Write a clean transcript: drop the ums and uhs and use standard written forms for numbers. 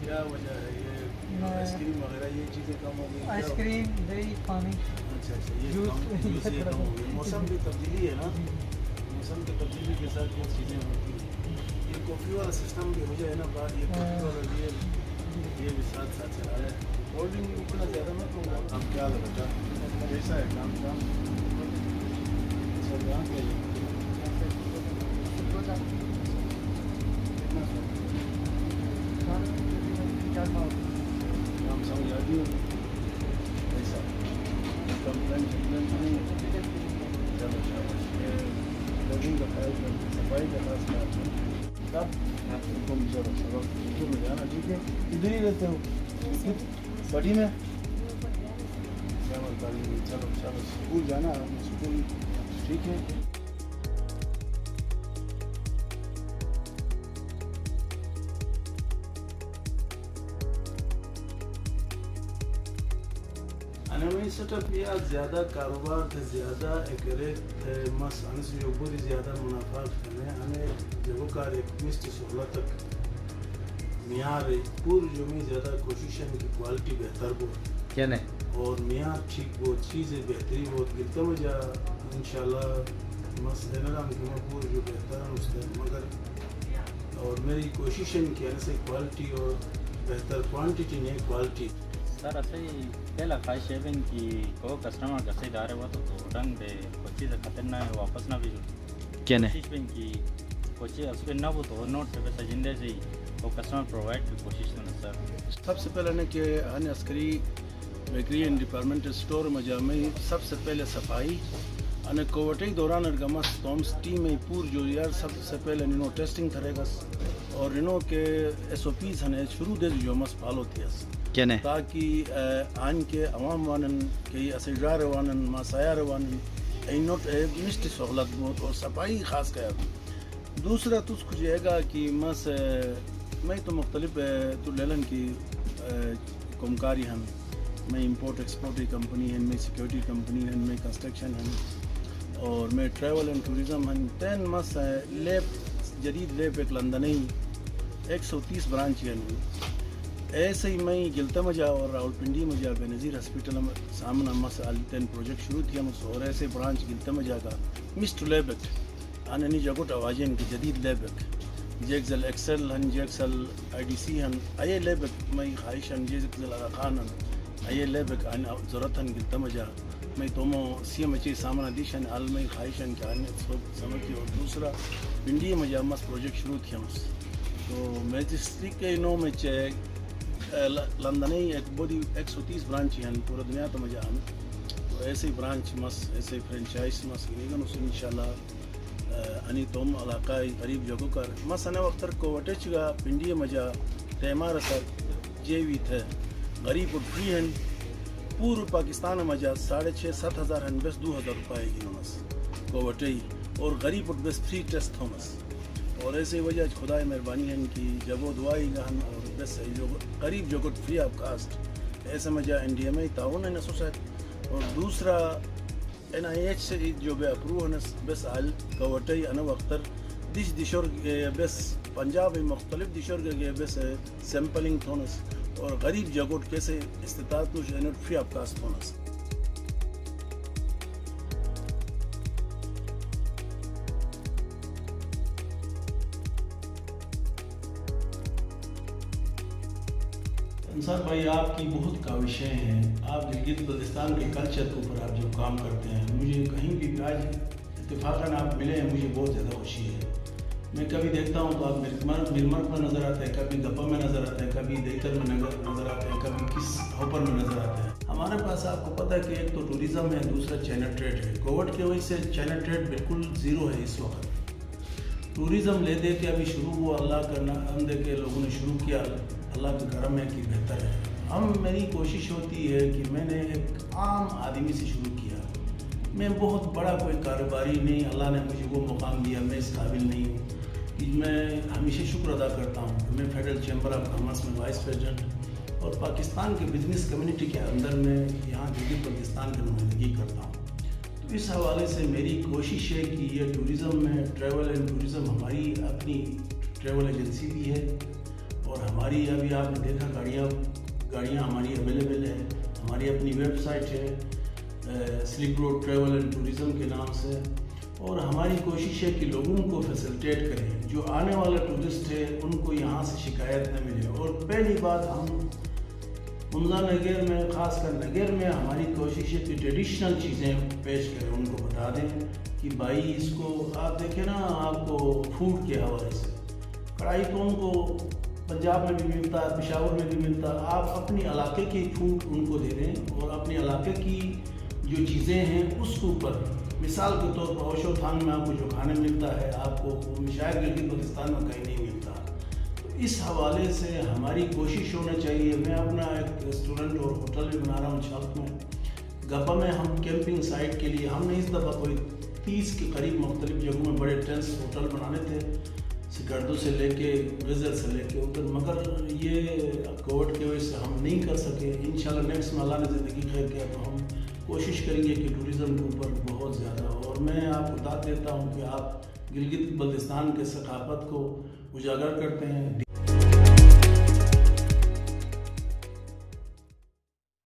کیا وجہ ہے یہ آئس کریم وغیرہ یہ چیزیں کم ہو گئی؟ آئس کریم دہی پانی. اچھا یہ جوس یہ کم ہو گئی. موسم بھی تبدیلی ہے نا, موسم کی تبدیلی کے ساتھ یہ چیزیں ہوتی ہیں. یہ کافی والا سسٹم بھی ہو جائے نا بعد, یہ کافی والا یہ بھی ساتھ ساتھ چلا ہے. کولڈ ڈرنک اتنا زیادہ مت ہوگا. اب کیا لگتا کیسا ہے کام سر یہاں پہ کام سمجھ آ گئی ایسا کمپلین نہیں ہے. چلو شاباش. لوگوں کا خیال کرتے صفائی کا خاص خیال کرتے. تب حکم چلو سبق اسکول میں جانا ٹھیک ہے. ادھر ہی رہتے ہو بڑی میں چلو چلو اسکول جانا اسکول ٹھیک ہے. انوی سیٹ اپ یا زیادہ کاروبار تھے زیادہ ایکریٹ مس انس جو بری زیادہ منافع کرنے ہمیں جگہ کار ایک مست سہولت تک معیار پور جو میں زیادہ کوشش ہے کہ کوالٹی بہتر ہو کیا نہیں اور معیار ٹھیک وہ چیزیں بہتری بہت گرتا مجھا انشاءاللہ مس رام کی میں پور جو بہتر ہے اس سے مگر اور میری کوشش ہے کہ ایسے کوالٹی اور بہتر کوانٹٹی نہیں کوالٹی. سر اصل پہلا خواہش ہے بن کہ کو کسٹمر کا سے دارے ہوا تو رنگ دے کوئی چیز خطرنا ہے واپس نہ بھیجو. کیا نہیں کوشش بن کی کوئی چیز اس پہ نہ ہو تو نوٹ پہ پیسہ جندے سے وہ کسٹمر پرووائڈ کی کوشش کرنا. سر سب سے پہلے کہ ان عسکری بیکری اینڈ ڈپارٹمنٹ اسٹور مجامع سب سے پہلے صفائی ان کووٹی دوران ارگمس تومس ٹیم میں پور جو یار سب سے پہلے انہوں ٹیسٹنگ تھرے گس اور انہوں کے ایس او پیز ہیں شروع دے جو مس فالو تھی کیا نہیں تاکہ آن کے عوام وانن کے اسجار وانن ماسایار وانن اینوٹ مشت سہولت بہت اور صفائی خاص کیا. دوسرا تو اس کو یہ گا کہ مس میں تو مختلف تو لیلن کی کمکاری ہیں میں امپورٹ ایکسپورٹ کی کمپنی ہیں میں سیکورٹی کمپنی ہیں میں کنسٹرکشن ہیں اور میں ٹریول اینڈ ٹوریزم ہیں. تین مس لیب جدید لیب ایک لندنی 130 برانچ ہیں. ایسے ہی میں گلتا مجا اور راولپنڈی مجا بے نظیر ہاسپٹل سامنا مس تین پروجیکٹ شروع کیا مس اور ایسے برانچ گلتا مجا کا مسٹ لیبک آنی جگٹ آوازیں کی جدید لیبک جیکزل ایکسل ہن جیکسل آئی ڈی سی ہن آئے لیبک میں خواہش ہن جیکزل خان ہن آئے لیبک آن ضرورت ہن گلتا مجا میں تومو سی ایم ایچ سامنا دیشن آل میں خواہش ہن کہ آنے سمجھی. اور دوسرا پنڈی مجا مس پروجیکٹ شروع کیا مس تو میجسٹرک کے انہوں میں لندنی ایک بڑی 130 برانچ ہیں پورا دنیا تو مجھے ہم تو ایسے برانچ مس ایسے فرینچائز مس ان شاء اللہ انی توم علاقائی قریب جگہ کر مس انا وقت کو وٹچ گا پنڈی مجا تیمار سر جیوی تھے غریب اور فری ہیں پورا پاکستان مجا 6,500-7 ہزار ہیں بس 2,000 روپئے کی مس کو وٹئی اور غریب اور بس فری ٹیسٹ تھومس اور ایسے وجہ خدا مہربانی ہے کہ جب وہ دعائی گہن اور بس جو قریب جو کچھ فری آف کاسٹ ایسا مجھا این ڈی ایم اے تعاون ہے نسوسیت. اور دوسرا این آئی ایچ سے جو بے اپروو ہے بس آل کوٹئی انا وختر دش دشور بس پنجاب مختلف دشور کے بس سیمپلنگ تھونس اور غریب جگوٹ کیسے استطاعت نو فری آف کاسٹ تھونس. انصار بھائی آپ کی بہت کاوشیں ہیں. آپ گلگت بلتستان کے کلچر کے اوپر آپ جو کام کرتے ہیں مجھے کہیں بھی آج اتفاقاً آپ ملے ہیں مجھے بہت زیادہ خوشی ہے. میں کبھی دیکھتا ہوں تو آپ مرمر پر نظر آتے ہیں کبھی گپا میں نظر آتے ہیں کبھی دیکر میں نظر آتے ہیں کبھی کس ہوپر میں نظر آتے ہیں. ہمارے پاس آپ کو پتہ ہے کہ ایک تو ٹوریزم ہے دوسرا چائنا ٹریڈ ہے. کووڈ کی وجہ سے چائنا ٹریڈ بالکل زیرو ہے اس وقت. ٹوریزم لے دے کے ابھی شروع ہوا اللہ کرنا ہم دے کے لوگوں نے شروع کیا اللہ کا کرم ہے کہ بہتر ہے. میری کوشش ہوتی ہے کہ میں نے ایک عام آدمی سے شروع کیا. میں بہت بڑا کوئی کاروباری نہیں, اللہ نے مجھے وہ مقام دیا میں اس قابل نہیں ہوں. میں ہمیشہ شکر ادا کرتا ہوں کہ میں فیڈرل چیمبر آف کامرس میں وائس پریزیڈنٹ اور پاکستان کے بزنس کمیونٹی کے اندر میں یہاں گلگت بلتستان پاکستان کی نمائندگی کرتا ہوں. تو اس حوالے سے میری کوشش ہے کہ یہ ٹورزم میں ٹریول اینڈ ٹورزم ہماری اپنی ٹریول ایجنسی بھی ہے اور ہماری ابھی آپ نے دیکھا گاڑیاں ہماری اویلیبل ہیں. ہماری اپنی ویب سائٹ ہے silk road travel and tourism کے نام سے, اور ہماری کوشش ہے کہ لوگوں کو فیسلٹیٹ کریں. جو آنے والا ٹورسٹ ہے ان کو یہاں سے شکایت نہ ملے. اور پہلی بات ہم منزا نگر میں, خاص کر نگر میں, ہماری کوشش ہے کہ ٹریڈیشنل چیزیں پیش کریں, ان کو بتا دیں کہ بھائی اس کو آپ دیکھیں نا, آپ کو فوڈ کے حوالے سے کڑھائی تو ان کو پنجاب میں بھی ملتا ہے, پشاور میں بھی ملتا ہے. آپ اپنی علاقے کی فوڈ ان کو دے دیں اور اپنے علاقے کی جو چیزیں ہیں اس کے اوپر, مثال کے طور پر اوشو تھانگ میں آپ کو جو کھانے ملتا ہے آپ کو شاید گلگت بلتستان میں کہیں نہیں ملتا. تو اس حوالے سے ہماری کوشش ہونا چاہیے. میں اپنا ایک ریسٹورنٹ اور ہوٹل بھی بنا رہا ہوں چھلک میں. گپا میں ہم کیمپنگ سائٹ کے لیے ہم نے اس دفعہ کوئی 30 کے قریب مختلف جگہوں میں بڑے ٹینس ہوٹل بنانے تھے, سکردو سے لے کے غزل سے لے کے ادھر, مگر یہ کووڈ کی وجہ سے ہم نہیں کر سکے. انشاءاللہ نیکسٹ میں اللہ نے زندگی خیر کیا تو ہم کوشش کریں گے کہ ٹورزم کے اوپر بہت زیادہ. اور میں آپ کو داد دیتا ہوں کہ آپ گلگت بلتستان کے ثقافت کو اجاگر کرتے ہیں.